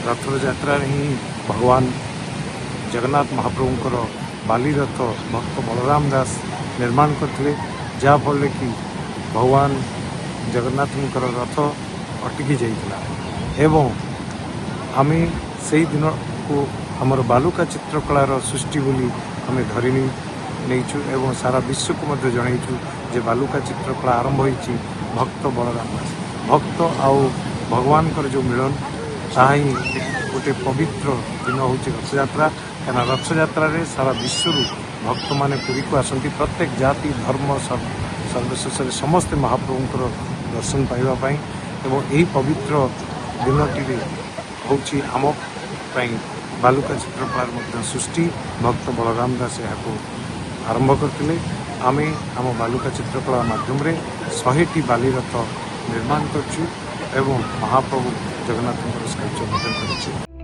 रथयात्रा ही भगवान जगन्नाथ महाप्रभुंकर बाली रथ भक्त बलराम दास निर्माण करते जहाँफल कि भगवान जगन्नाथ रथ अटकी जाइला एवं आम से दिन को आमर बालुका चित्रकलार सृष्टि बोली आम धरी नहीं एवं सारा विश्व को मध्य जनईचु जे बालुका चित्रकला आरंभ होती भक्त बलराम दास भक्त आउ भगवान जो मिलन ताही गोटे पवित्र दिन हूँ रथयात्रा क्या रथयात्रा सारा विश्व भक्त माने पुरी को आसती प्रत्येक जाति धर्म सर्वशेष समस्ते महाप्रभुंकर दर्शन पाइबापी एवं यही पवित्र दिनटी हूँ आम बालुका चित्रकलार सृष्टि भक्त बलराम दास यहाँ आरंभ करते आम आम बालुका चित्रकला माध्यम 100टी बाली रथ निर्माण करछु एवं महाप्रभु जगन्नाथ स्कल्पचर कर।